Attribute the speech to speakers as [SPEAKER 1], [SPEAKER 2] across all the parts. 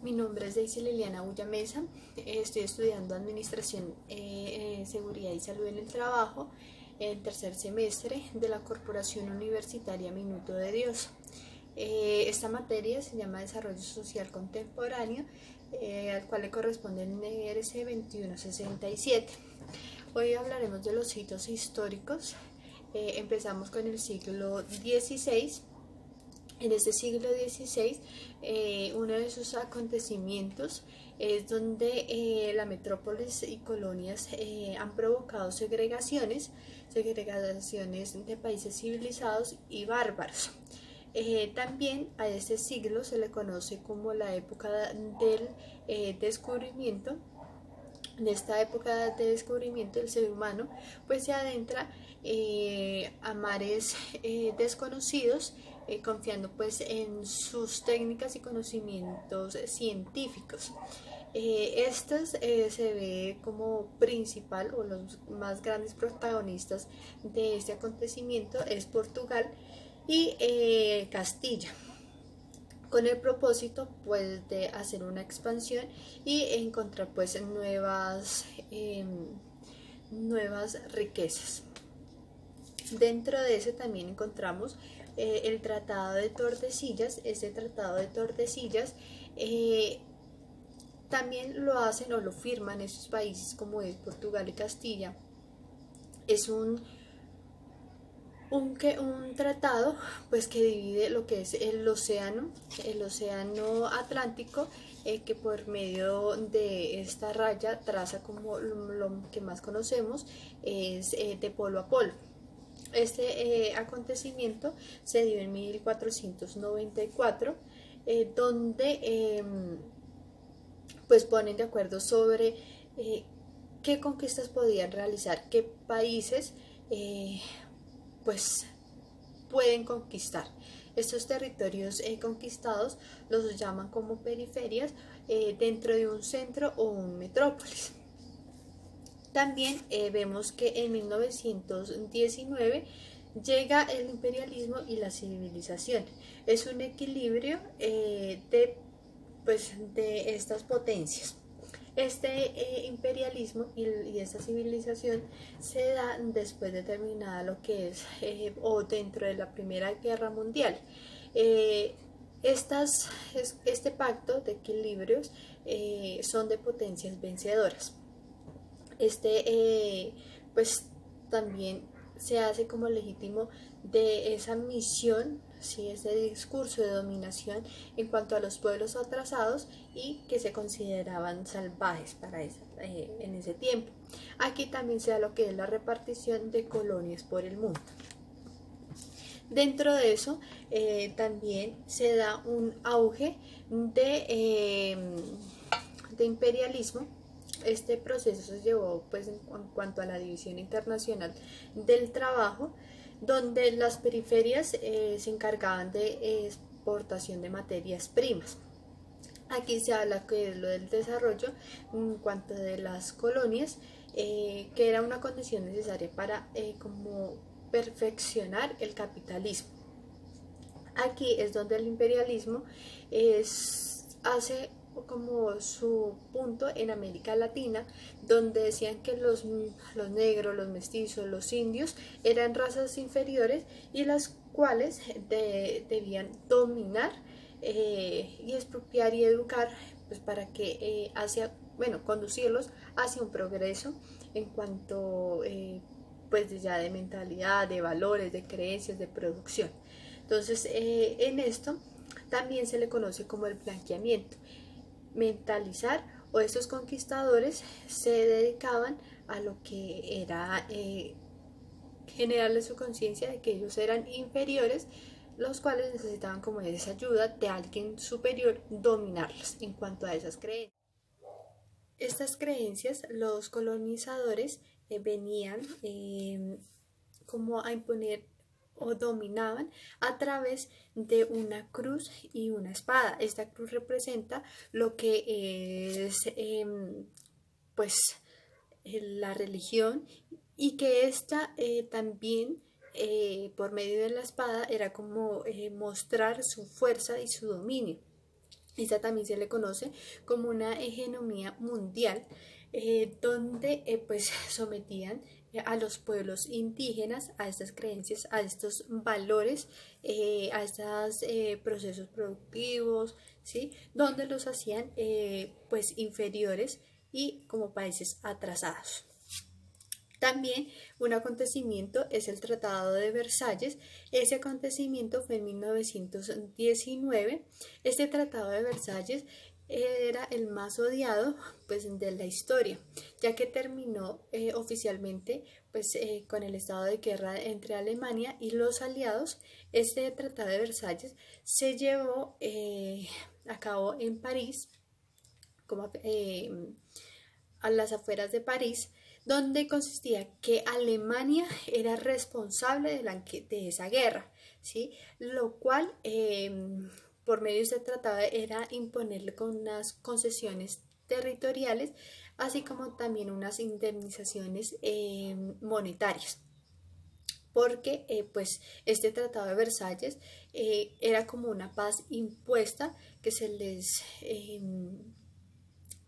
[SPEAKER 1] Mi nombre es Daisy Liliana Bulla Mesa, estoy estudiando Administración, Seguridad y Salud en el Trabajo en tercer semestre de la Corporación Universitaria Minuto de Dios. Esta materia se llama Desarrollo Social Contemporáneo, al cual le corresponde el NRC 2167. Hoy hablaremos de los hitos históricos. Empezamos con el siglo XVI. En este siglo XVI, uno de sus acontecimientos es donde la metrópolis y colonias han provocado segregaciones de países civilizados y bárbaros. También a este siglo se le conoce como la época del descubrimiento. En esta época de descubrimiento el ser humano pues se adentra a mares desconocidos, confiando pues en sus técnicas y conocimientos científicos. Estas se ve como principal o los más grandes protagonistas de este acontecimiento es Portugal y Castilla, con el propósito pues de hacer una expansión y encontrar pues nuevas riquezas. Dentro de ese también encontramos el Tratado de Tordesillas. Este Tratado de Tordesillas también lo hacen o lo firman estos países como es Portugal y Castilla. Es un tratado pues que divide lo que es el océano Atlántico, que por medio de esta raya traza como lo que más conocemos es de polo a polo. Este acontecimiento se dio en 1494, donde pues ponen de acuerdo sobre qué conquistas podían realizar, qué países pues pueden conquistar. Estos territorios conquistados los llaman como periferias dentro de un centro o un metrópolis. También vemos que en 1919 llega el imperialismo y la civilización. Es un equilibrio de estas potencias. Este imperialismo y esta civilización se da después de terminada lo que es o dentro de la Primera Guerra Mundial. Este pacto de equilibrios son de potencias vencedoras. Pues también se hace como legítimo de esa misión, ¿sí? Ese discurso de dominación en cuanto a los pueblos atrasados y que se consideraban salvajes en ese tiempo. Aquí también se da lo que es la repartición de colonias por el mundo. Dentro de eso también se da un auge de imperialismo. Este proceso se llevó pues en cuanto a la división internacional del trabajo, donde las periferias se encargaban de exportación de materias primas. Aquí se habla que es lo del desarrollo en cuanto de las colonias, que era una condición necesaria para como perfeccionar el capitalismo. Aquí es donde el imperialismo hace como su punto en América Latina, donde decían que los negros, los mestizos, los indios eran razas inferiores y las cuales debían dominar y expropiar y educar pues para que conducirlos hacia un progreso en cuanto pues ya de mentalidad, de valores, de creencias, de producción. Entonces en esto también se le conoce como el blanqueamiento. Mentalizar, o estos conquistadores se dedicaban a lo que era generarle su conciencia de que ellos eran inferiores, los cuales necesitaban como esa ayuda de alguien superior dominarlos en cuanto a esas creencias. Estas creencias los colonizadores venían como a imponer o dominaban a través de una cruz y una espada. Esta cruz representa lo que es la religión, y que esta también por medio de la espada era como mostrar su fuerza y su dominio. Esta también se le conoce como una hegemonía mundial, donde pues sometían a los pueblos indígenas a estas creencias, a estos valores, a estos procesos productivos, ¿sí? Donde los hacían pues inferiores y como países atrasados. También un acontecimiento es el Tratado de Versalles. Ese acontecimiento fue en 1919. Este Tratado de Versalles era el más odiado pues de la historia, ya que terminó oficialmente pues con el estado de guerra entre Alemania y los aliados. Este Tratado de Versalles se llevó a cabo en París, como a las afueras de París, donde consistía que Alemania era responsable de esa guerra, ¿sí? Lo cual, por medio de este tratado, era imponerle con unas concesiones territoriales, así como también unas indemnizaciones monetarias, porque pues este tratado de Versalles era como una paz impuesta que se les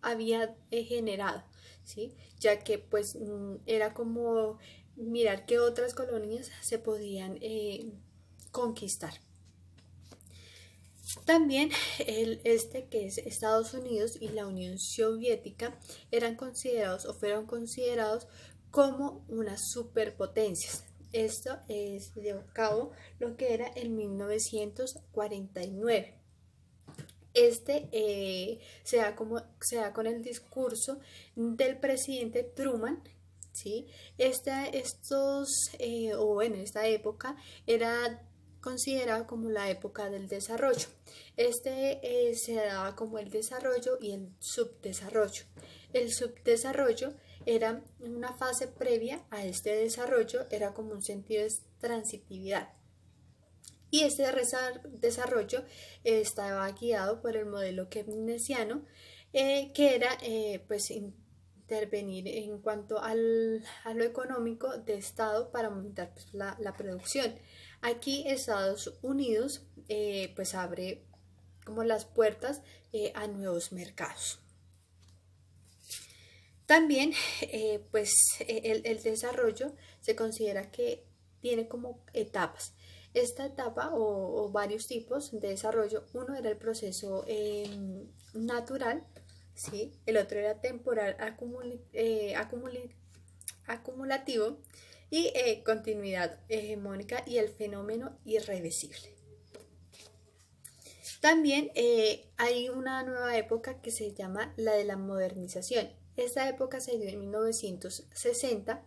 [SPEAKER 1] había generado, ¿sí? Ya que pues era como mirar qué otras colonias se podían conquistar. También que es Estados Unidos y la Unión Soviética eran considerados o fueron considerados como unas superpotencias. Esto es de cabo lo que era en 1949. Se da con el discurso del presidente Truman, ¿sí? Esta época era considerada como la época del desarrollo. Se daba como el desarrollo y el subdesarrollo. El subdesarrollo era una fase previa a este desarrollo, era como un sentido de transitividad. Y este desarrollo estaba guiado por el modelo keynesiano, que era pues intervenir en cuanto a lo económico de Estado para aumentar pues, la producción. Aquí Estados Unidos pues abre como las puertas a nuevos mercados. También pues el desarrollo se considera que tiene como etapas. Esta etapa o varios tipos de desarrollo, uno era el proceso natural, ¿sí? El otro era temporal acumulativo y continuidad hegemónica y el fenómeno irreversible. También hay una nueva época que se llama la de la modernización. Esta época se dio en 1960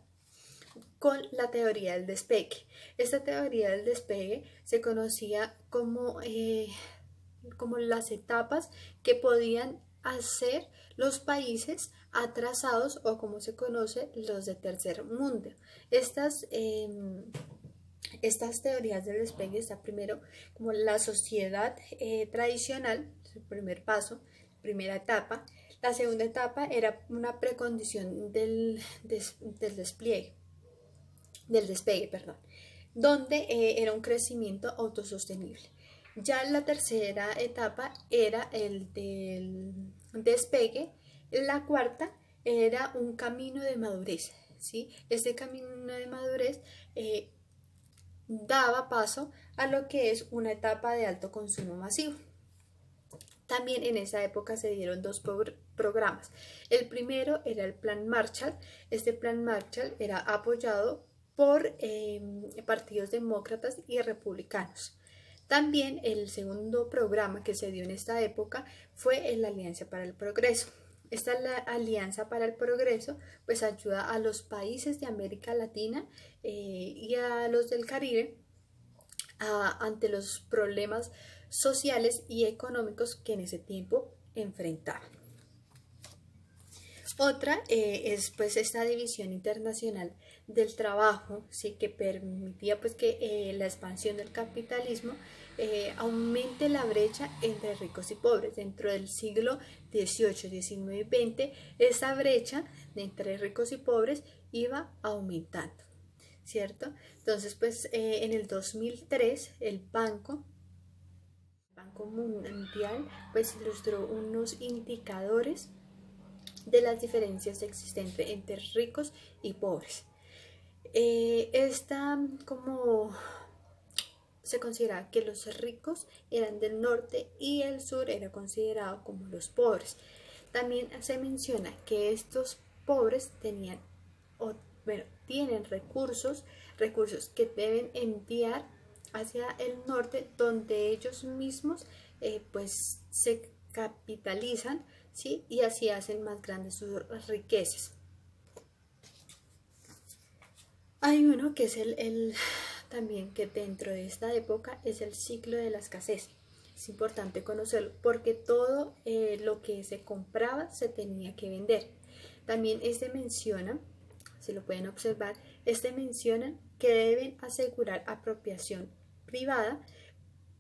[SPEAKER 1] con la teoría del despegue. Esta teoría del despegue se conocía como las etapas que podían hacer los países atrasados o como se conoce los de tercer mundo. Estas teorías del despegue está primero como la sociedad tradicional, el primer paso, primera etapa. La segunda etapa era una precondición del despegue, donde era un crecimiento autosostenible. Ya la tercera etapa era el del despegue. La cuarta era un camino de madurez, ¿sí? Este camino de madurez daba paso a lo que es una etapa de alto consumo masivo. También en esa época se dieron dos programas. El primero era el Plan Marshall. Este Plan Marshall era apoyado por partidos demócratas y republicanos. También el segundo programa que se dio en esta época fue la Alianza para el Progreso. Esta Alianza para el Progreso pues ayuda a los países de América Latina y a los del Caribe ante los problemas sociales y económicos que en ese tiempo enfrentaban. Otra es pues esta división internacional del trabajo, ¿sí? Que permitía pues que la expansión del capitalismo aumente la brecha entre ricos y pobres. Dentro del siglo XVIII, XIX y XX, esa brecha de entre ricos y pobres iba aumentando, ¿cierto? Entonces pues en el 2003 el Banco Banco Mundial pues ilustró unos indicadores de las diferencias existentes entre ricos y pobres. Esta como se considera que los ricos eran del norte y el sur era considerado como los pobres. También se menciona que estos pobres tienen recursos que deben enviar hacia el norte, donde ellos mismos pues se capitalizan, ¿sí? Y así hacen más grandes sus riquezas. Hay uno que es también que dentro de esta época es el ciclo de la escasez. Es importante conocerlo porque todo lo que se compraba se tenía que vender. También menciona, si lo pueden observar, menciona que deben asegurar apropiación privada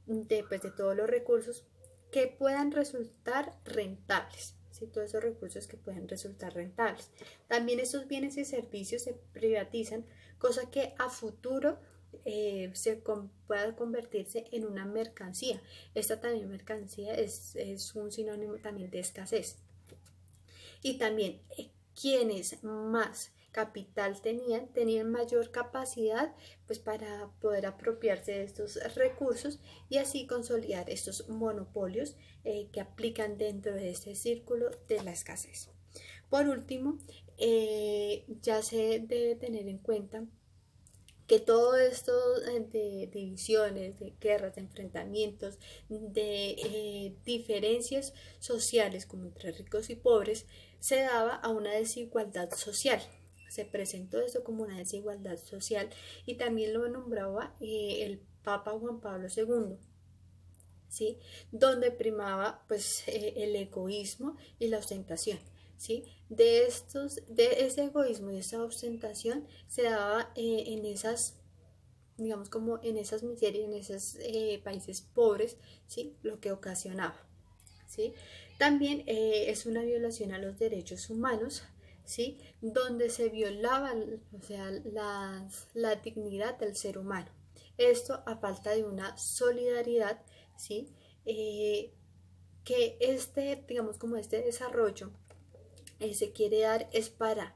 [SPEAKER 1] de todos los recursos que puedan resultar rentables. ¿Sí? Todos esos recursos que pueden resultar rentables. También esos bienes y servicios se privatizan, cosa que a futuro pueda convertirse en una mercancía. Esta también mercancía es un sinónimo también de escasez. Y también quienes más capital tenían mayor capacidad pues para poder apropiarse de estos recursos y así consolidar estos monopolios que aplican dentro de este círculo de la escasez. Por último, ya se debe tener en cuenta que todo esto de divisiones, de guerras, de enfrentamientos, de diferencias sociales como entre ricos y pobres, se daba a una desigualdad social. Se presentó esto como una desigualdad social y también lo nombraba el Papa Juan Pablo II, ¿sí? Donde primaba pues el egoísmo y la ostentación. ¿Sí? De ese egoísmo y esa ostentación se daba en esas, digamos, como en esas miserias, en esos países pobres, ¿sí? Lo que ocasionaba, ¿sí? También es una violación a los derechos humanos, ¿sí? Donde se violaba, o sea, la dignidad del ser humano. Esto a falta de una solidaridad, ¿sí? Que digamos, como este desarrollo se quiere dar es para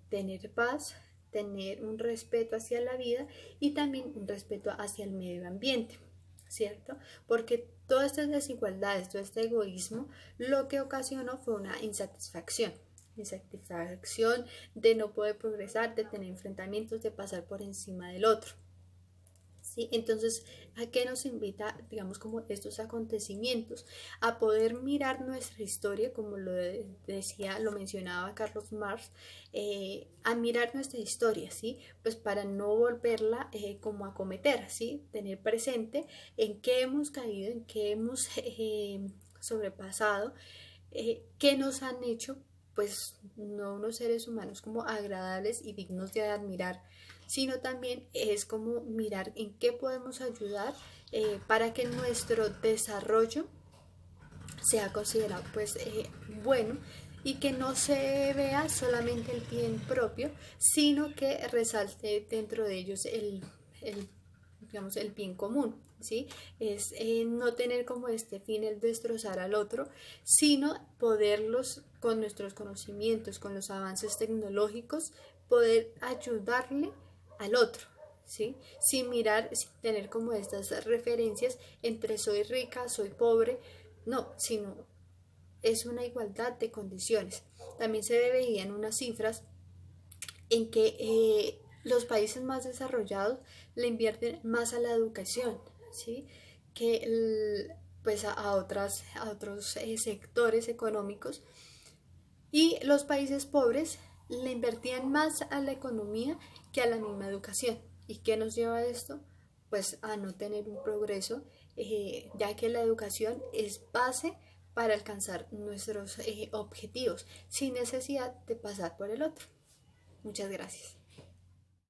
[SPEAKER 1] tener paz, tener un respeto hacia la vida y también un respeto hacia el medio ambiente, ¿cierto? Porque todas estas desigualdades, todo este egoísmo, lo que ocasionó fue una insatisfacción de no poder progresar, de tener enfrentamientos, de pasar por encima del otro. ¿Sí? Entonces, ¿a qué nos invita, digamos, como estos acontecimientos? A poder mirar nuestra historia, como lo mencionaba Carlos Marx, a mirar nuestra historia, ¿sí? Pues para no volverla como a cometer, ¿sí? Tener presente en qué hemos caído, en qué hemos sobrepasado, qué nos han hecho, pues no unos seres humanos como agradables y dignos de admirar, sino también es como mirar en qué podemos ayudar para que nuestro desarrollo sea considerado pues bueno y que no se vea solamente el bien propio, sino que resalte dentro de ellos digamos, el bien común, ¿sí? Es no tener como este fin el destrozar al otro, sino poderlos con nuestros conocimientos, con los avances tecnológicos, poder ayudarle al otro, ¿sí? Sin tener como estas referencias entre soy rica, soy pobre, no, sino es una igualdad de condiciones. También se veían unas cifras en que los países más desarrollados le invierten más a la educación, ¿sí? Que pues a otros sectores económicos, y los países pobres le invertían más a la economía que a la misma educación. ¿Y qué nos lleva a esto? Pues a no tener un progreso, ya que la educación es base para alcanzar nuestros objetivos, sin necesidad de pasar por el otro. Muchas gracias.